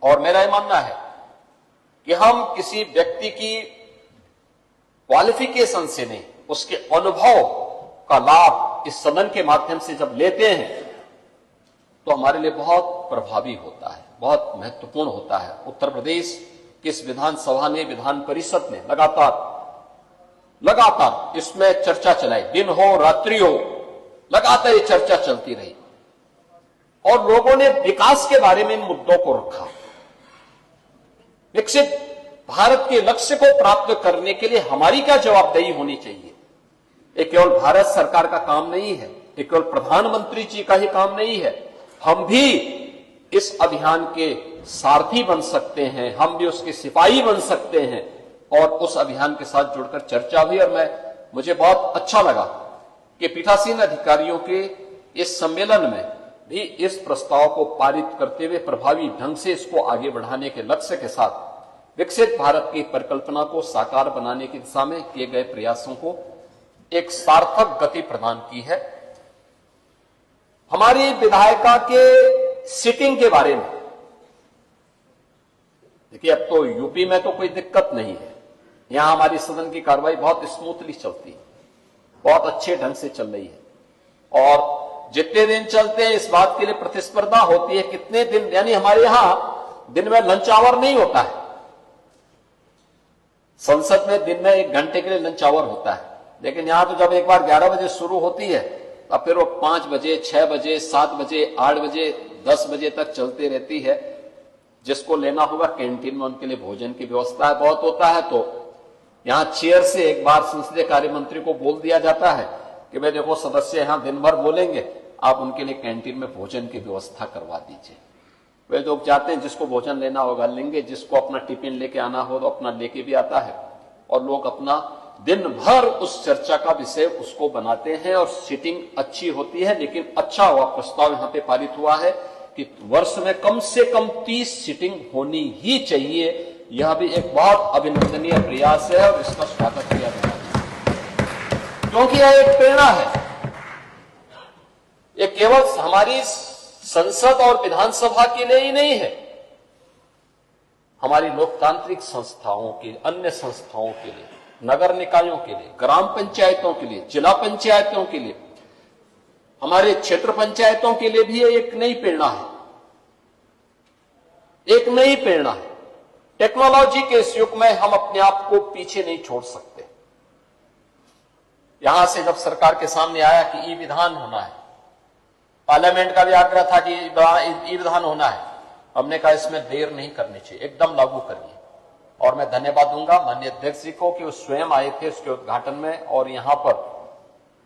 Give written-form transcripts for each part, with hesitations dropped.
और मेरा यह मानना है कि हम किसी व्यक्ति की क्वालिफिकेशन से नहीं, उसके अनुभव का लाभ इस सदन के माध्यम से जब लेते हैं तो हमारे लिए बहुत प्रभावी होता है, बहुत महत्वपूर्ण होता है। उत्तर प्रदेश की इस विधानसभा ने, विधान परिषद ने लगातार इसमें चर्चा चलाई, दिन हो रात्रि हो, लगातार ये चर्चा चलती रही और लोगों ने विकास के बारे में इन मुद्दों को रखा। विकसित भारत के लक्ष्य को प्राप्त करने के लिए हमारी क्या जवाबदेही होनी चाहिए? ये केवल भारत सरकार का काम नहीं है, ये केवल प्रधानमंत्री जी का ही काम नहीं है। हम भी इस अभियान के सारथी बन सकते हैं, हम भी उसके सिपाही बन सकते हैं। और उस अभियान के साथ जुड़कर चर्चा हुई और मुझे बहुत अच्छा लगा कि पीठासीन अधिकारियों के इस सम्मेलन में भी इस प्रस्ताव को पारित करते हुए प्रभावी ढंग से इसको आगे बढ़ाने के लक्ष्य के साथ विकसित भारत की परिकल्पना को साकार बनाने की दिशा में किए गए प्रयासों को एक सार्थक गति प्रदान की है। हमारी विधायिका के सिटिंग के बारे में देखिए, अब तो यूपी में तो कोई दिक्कत नहीं है, यहां हमारी सदन की कार्रवाई बहुत स्मूथली चलती है, बहुत अच्छे ढंग से चल रही है और जितने दिन चलते हैं इस बात के लिए प्रतिस्पर्धा होती है कितने दिन, यानी हमारे यहां दिन में लंच आवर नहीं होता है। संसद में दिन में 1 घंटे के लिए लंच आवर होता है, लेकिन यहां तो जब एक बार 11 बजे शुरू होती है तब फिर वो 5 बजे, 6 बजे, 7 बजे, 8 बजे, 10 बजे तक चलती रहती है। जिसको लेना होगा कैंटीन में उनके लिए भोजन की व्यवस्था बहुत होता है। तो यहां चेयर से एक बार संसदीय कार्य मंत्री को बोल दिया जाता है कि भाई देखो, सदस्य यहां दिन भर बोलेंगे, आप उनके लिए कैंटीन में भोजन की व्यवस्था करवा दीजिए। वे लोग जाते हैं, जिसको भोजन लेना होगा लेंगे, जिसको अपना टिफिन लेके आना हो तो अपना लेके भी आता है और लोग अपना दिन भर उस चर्चा का विषय उसको बनाते हैं और सीटिंग अच्छी होती है। लेकिन अच्छा हुआ प्रस्ताव यहां पे पारित हुआ है कि वर्ष में कम से कम 30 सीटिंग होनी ही चाहिए। यह भी एक बहुत अभिनंदनीय प्रयास है और इसका स्वागत किया गया क्योंकि यह एक प्रेरणा है। यह केवल हमारी संसद और विधानसभा के लिए ही नहीं है, हमारी लोकतांत्रिक संस्थाओं के, अन्य संस्थाओं के लिए, नगर निकायों के लिए, ग्राम पंचायतों के लिए, जिला पंचायतों के लिए, हमारे क्षेत्र पंचायतों के लिए भी एक नई प्रेरणा है, एक नई प्रेरणा है। टेक्नोलॉजी के इस युग में हम अपने आप को पीछे नहीं छोड़ सकते। यहां से जब सरकार के सामने आया कि ई विधान होना है, पार्लियामेंट का भी आग्रह था कि ई विधान होना है, हमने कहा इसमें देर नहीं करनी चाहिए, एकदम लागू करिए। और मैं धन्यवाद दूंगा माननीय अध्यक्ष जी को कि वो स्वयं आए थे उसके उद्घाटन में और यहां पर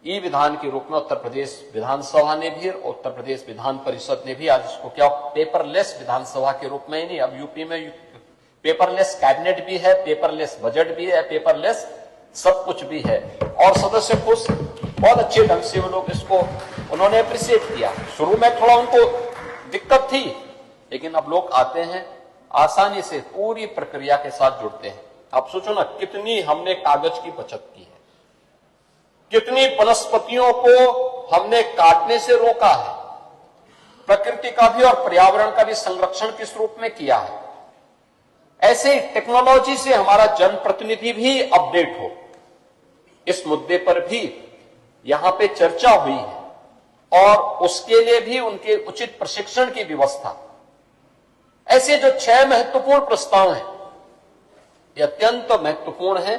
ई विधान के रूप में उत्तर प्रदेश विधानसभा ने भी और उत्तर प्रदेश विधान परिषद ने भी आज इसको क्या पेपरलेस विधानसभा के रूप में ही नहीं, अब यूपी में पेपरलेस कैबिनेट भी है, पेपरलेस बजट भी है, पेपरलेस सब कुछ भी है और सदस्य खुश, बहुत अच्छे ढंग से वो लोग इसको उन्होंने अप्रिशिएट किया। शुरू में थोड़ा उनको दिक्कत थी, लेकिन अब लोग आते हैं, आसानी से पूरी प्रक्रिया के साथ जुड़ते हैं। आप सोचो ना, कितनी हमने कागज की बचत की है, कितनी वनस्पतियों को हमने काटने से रोका है, प्रकृति का भी और पर्यावरण का भी संरक्षण किस रूप में किया है। ऐसे टेक्नोलॉजी से हमारा जनप्रतिनिधि भी अपडेट हो, इस मुद्दे पर भी यहां पे चर्चा हुई है और उसके लिए भी उनके उचित प्रशिक्षण की व्यवस्था। ऐसे जो 6 महत्वपूर्ण प्रस्ताव हैं, ये अत्यंत महत्वपूर्ण है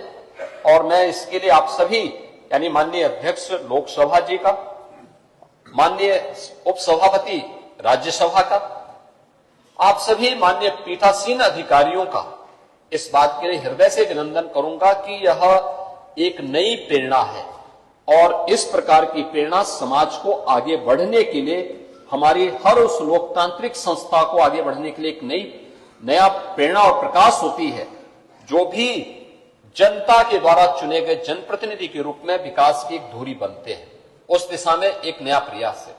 और मैं इसके लिए आप सभी यानी माननीय अध्यक्ष लोकसभा जी का, माननीय उपसभापति राज्यसभा का, आप सभी माननीय पीठासीन अधिकारियों का इस बात के लिए हृदय से अभिनंदन करूंगा कि यह एक नई प्रेरणा है और इस प्रकार की प्रेरणा समाज को आगे बढ़ने के लिए, हमारी हर उस लोकतांत्रिक संस्था को आगे बढ़ने के लिए एक नया प्रेरणा और प्रकाश होती है, जो भी जनता के द्वारा चुने गए जनप्रतिनिधि के रूप में विकास की एक धुरी बनते हैं। उस दिशा में एक नया प्रयास है।